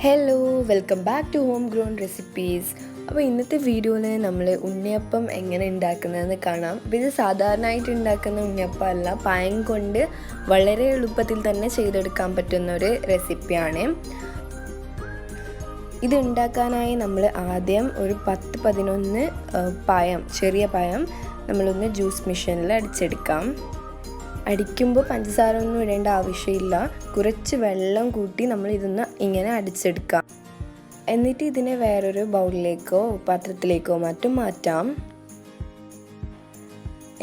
Hello, welcome back to homegrown recipes. അപ്പോൾ ഇന്നത്തെ വീഡിയോയിൽ നമ്മൾ ഉണ്ണിയപ്പം എങ്ങനെ ഉണ്ടാക്കുന്നതെന്ന് കാണാം. ഇത് സാധാരണയായിട്ട് ഉണ്ടാക്കുന്ന ഉണ്ണിയപ്പം അല്ല, പഴം കൊണ്ട് വളരെ എളുപ്പത്തിൽ തന്നെ ചെയ്തെടുക്കാൻ പറ്റുന്ന ഒരു റെസിപ്പിയാണ്. ഇത് ഉണ്ടാക്കാനായി നമ്മൾ ആദ്യം ഒരു 10-11 പഴം, ചെറിയ പഴം നമ്മളൊന്ന് ജ്യൂസ് മെഷീനിൽ അടിച്ചെടുക്കാം. അടിക്കുമ്പോൾ പഞ്ചസാര ഒന്നും ഇടേണ്ട ആവശ്യമില്ല. കുറച്ച് വെള്ളം കൂട്ടി നമ്മൾ ഇതൊന്ന് ഇങ്ങനെ അടിച്ചെടുക്കാം. എന്നിട്ട് ഇതിനെ വേറൊരു ബൗളിലേക്കോ പാത്രത്തിലേക്കോ മറ്റും മാറ്റാം.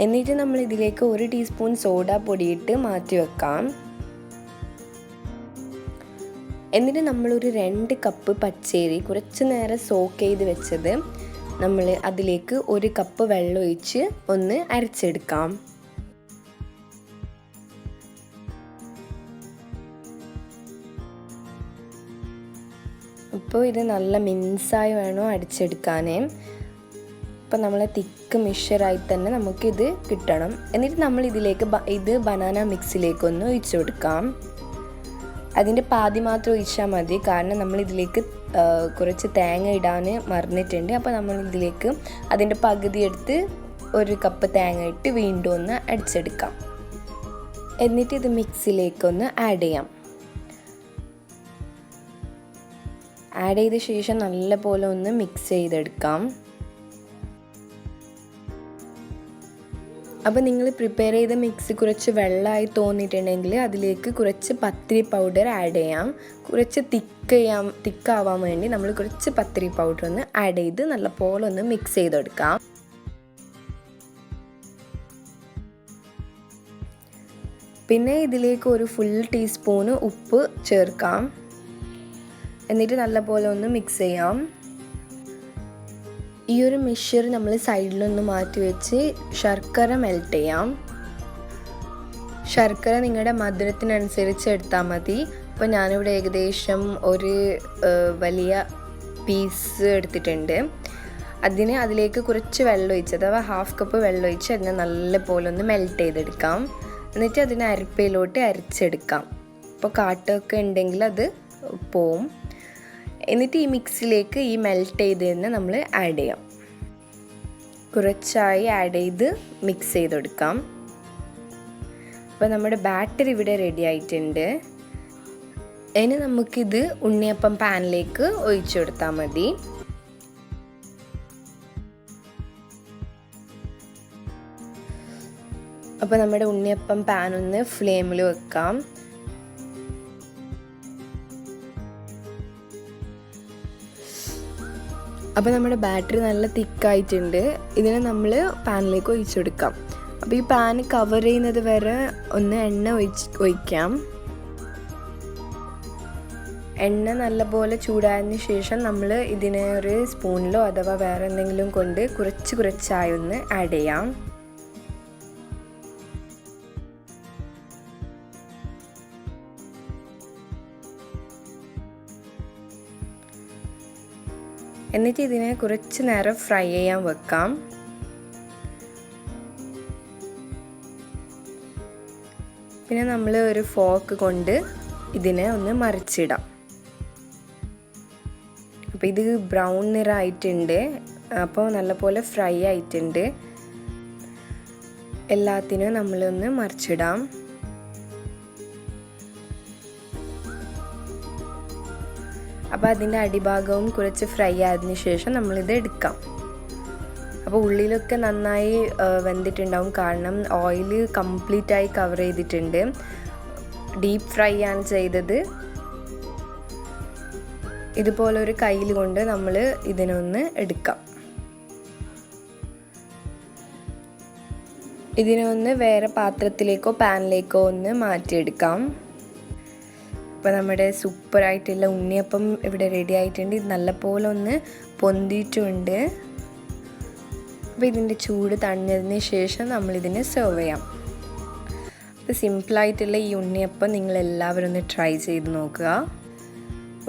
എന്നിട്ട് നമ്മൾ ഇതിലേക്ക് 1 ടീസ്പൂൺ സോഡ പൊടിയിട്ട് മാറ്റി വെക്കാം. എന്നിട്ട് നമ്മളൊരു 2 കപ്പ് പച്ചരി കുറച്ച് നേരം സോക്ക് ചെയ്ത് വെച്ചത് നമ്മൾ അതിലേക്ക് 1 കപ്പ് വെള്ളം ഒഴിച്ച് ഒന്ന് അരച്ചെടുക്കാം. അപ്പോൾ ഇത് നല്ല മിൻസായി വേണം അടിച്ചെടുക്കാനേ. അപ്പോൾ നമ്മളെ തിക്ക് മിക്സ്ചറായി തന്നെ നമുക്കിത് കിട്ടണം. എന്നിട്ട് നമ്മൾ ഇതിലേക്ക് ഇത് ബനാന മിക്സിലേക്കൊന്ന് ഒഴിച്ചു കൊടുക്കാം. അതിൻ്റെ പാതി മാത്രം ഒഴിച്ചാൽ മതി, കാരണം നമ്മൾ ഇതിലേക്ക് കുറച്ച് തേങ്ങ ഇടാൻ മറന്നിട്ടുണ്ട്. അപ്പോൾ നമ്മൾ ഇതിലേക്ക് അതിൻ്റെ പകുതി എടുത്ത് 1 കപ്പ് തേങ്ങ ഇട്ട് വീണ്ടും ഒന്ന് അടിച്ചെടുക്കാം. എന്നിട്ട് ഇത് മിക്സിലേക്കൊന്ന് ആഡ് ചെയ്യാം. ആഡ് ചെയ്ത ശേഷം നല്ലപോലെ ഒന്ന് മിക്സ് ചെയ്തെടുക്കാം. അപ്പോൾ നിങ്ങൾ പ്രിപ്പയർ ചെയ്ത മിക്സ് കുറച്ച് വെള്ളമായി തോന്നിയിട്ടുണ്ടെങ്കിൽ അതിലേക്ക് കുറച്ച് പത്തിരി പൗഡർ ആഡ് ചെയ്യാം. കുറച്ച് തിക്കാവാൻ വേണ്ടി നമ്മൾ കുറച്ച് പത്തിരി പൗഡർ ഒന്ന് ആഡ് ചെയ്ത് നല്ലപോലെ ഒന്ന് മിക്സ് ചെയ്തെടുക്കാം. പിന്നെ ഇതിലേക്ക് ഒരു ഫുൾ ടീസ്പൂണ് ഉപ്പ് ചേർക്കാം. എന്നിട്ട് നല്ലപോലെ ഒന്ന് മിക്സ് ചെയ്യാം. ഈ ഒരു മിക്സ്ചർ നമ്മൾ സൈഡിലൊന്ന് മാറ്റി വെച്ച് ശർക്കര മെൽറ്റ് ചെയ്യാം. ശർക്കര നിങ്ങളുടെ മധുരത്തിനനുസരിച്ച് എടുത്താൽ മതി. അപ്പോൾ ഞാനിവിടെ ഏകദേശം ഒരു വലിയ പീസ് എടുത്തിട്ടുണ്ട്. അതിലേക്ക് കുറച്ച് വെള്ളം ഒഴിച്ച്, അഥവാ 1/2 കപ്പ് വെള്ളം ഒഴിച്ച് അതിനെ നല്ലപോലെ ഒന്ന് മെൽറ്റ് ചെയ്തെടുക്കാം. എന്നിട്ട് അതിനെ അരപ്പയിലോട്ട് അരച്ചെടുക്കാം. അപ്പോൾ കാട്ടമൊക്കെ ഉണ്ടെങ്കിൽ അത് പോവും. എന്നിട്ട് ഈ മിക്സിലേക്ക് ഈ മെൽറ്റ് ചെയ്തതിനെ നമ്മൾ ആഡ് ചെയ്യാം. കുറച്ചായി ആഡ് ചെയ്ത് മിക്സ് ചെയ്തെടുക്കാം. അപ്പോൾ നമ്മുടെ ബാറ്റർ ഇവിടെ റെഡി ആയിട്ടുണ്ട്. ഇനി നമുക്കിത് ഉണ്ണിയപ്പം പാനിലേക്ക് ഒഴിച്ചു കൊടുത്താൽ മതി. അപ്പോൾ നമ്മുടെ ഉണ്ണിയപ്പം പാൻ ഒന്ന് ഫ്ലെയിമിൽ വെക്കാം. അപ്പോൾ നമ്മുടെ ബാറ്ററി നല്ല തിക്കായിട്ടുണ്ട്. ഇതിനെ നമ്മൾ പാനിലേക്ക് ഒഴിച്ചെടുക്കാം. അപ്പോൾ ഈ പാൻ കവർ ചെയ്യുന്നത് വരെ ഒന്ന് എണ്ണ ഒഴിക്കാം. എണ്ണ നല്ലപോലെ ചൂടായതിന് ശേഷം നമ്മൾ ഇതിനെ ഒരു സ്പൂണിലോ അഥവാ വേറെ എന്തെങ്കിലും കൊണ്ട് കുറച്ചായി ഒന്ന് ആഡ് ചെയ്യാം. എന്നിട്ട് ഇതിനെ കുറച്ച് നേരം ഫ്രൈ ചെയ്യാൻ വെക്കാം. പിന്നെ നമ്മൾ ഒരു ഫോർക്ക് കൊണ്ട് ഇതിനെ ഒന്ന് മറിച്ചിടാം. അപ്പോൾ ഇത് ബ്രൗൺ നിറമായിട്ടുണ്ട്. അപ്പോൾ നല്ലപോലെ ഫ്രൈ ആയിട്ടുണ്ട്. എല്ലാത്തിനും നമ്മളൊന്ന് മറിച്ചിടാം. അപ്പോൾ അതിൻ്റെ അടിഭാഗവും കുറച്ച് ഫ്രൈ ആയതിനു ശേഷം നമ്മളിത് എടുക്കാം. അപ്പോൾ ഉള്ളിലൊക്കെ നന്നായി വെന്തിട്ടുണ്ടാവും, കാരണം ഓയിൽ കംപ്ലീറ്റായി കവർ ചെയ്തിട്ടുണ്ട്. ഡീപ്പ് ഫ്രൈ ആണ് ചെയ്തത്. ഇതുപോലൊരു കയ്യിൽ കൊണ്ട് നമ്മൾ ഇതിനൊന്ന് എടുക്കാം. ഇതിനൊന്ന് വേറെ പാത്രത്തിലേക്കോ പാനിലേക്കോ ഒന്ന് മാറ്റിയെടുക്കാം. അപ്പോൾ നമ്മുടെ സൂപ്പറായിട്ടുള്ള ഉണ്ണിയപ്പം ഇവിടെ റെഡി ആയിട്ടുണ്ട്. ഇത് നല്ലപോലെ ഒന്ന് പൊന്തിയിട്ടുണ്ട്. അപ്പോൾ ഇതിൻ്റെ ചൂട് തണിഞ്ഞതിന് ശേഷം നമ്മളിതിനെ സെർവ് ചെയ്യാം. അപ്പോൾ സിമ്പിളായിട്ടുള്ള ഈ ഉണ്ണിയപ്പം നിങ്ങളെല്ലാവരും ഒന്ന് ട്രൈ ചെയ്ത് നോക്കുക.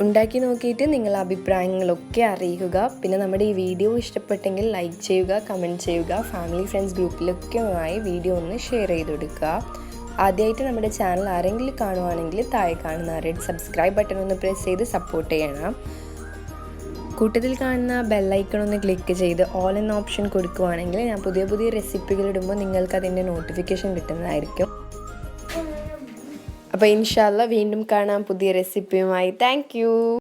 ഉണ്ടാക്കി നോക്കിയിട്ട് നിങ്ങളുടെ അഭിപ്രായങ്ങളൊക്കെ അറിയിക്കുക. പിന്നെ നമ്മുടെ ഈ വീഡിയോ ഇഷ്ടപ്പെട്ടെങ്കിൽ ലൈക്ക് ചെയ്യുക, കമൻറ്റ് ചെയ്യുക. ഫാമിലി ഫ്രണ്ട്സ് ഗ്രൂപ്പിലൊക്കെയുമായി വീഡിയോ ഒന്ന് ഷെയർ ചെയ്ത് കൊടുക്കുക. ആദ്യമായിട്ട് നമ്മുടെ ചാനൽ ആരെങ്കിലും കാണുവാണെങ്കിൽ താഴെ കാണുന്ന റെഡ് സബ്സ്ക്രൈബ് ബട്ടൺ ഒന്ന് പ്രസ് ചെയ്ത് സപ്പോർട്ട് ചെയ്യണം. കൂട്ടത്തിൽ കാണുന്ന ബെല്ലൈക്കൺ ഒന്ന് ക്ലിക്ക് ചെയ്ത് ഓൾ എന്ന ഓപ്ഷൻ കൊടുക്കുവാണെങ്കിൽ ഞാൻ പുതിയ പുതിയ റെസിപ്പികൾ ഇടുമ്പോൾ നിങ്ങൾക്ക് അതിൻ്റെ നോട്ടിഫിക്കേഷൻ കിട്ടുന്നതായിരിക്കും. അപ്പോൾ ഇൻഷാ അല്ലാഹ് വീണ്ടും കാണാം പുതിയ റെസിപ്പിയുമായി. Thank U.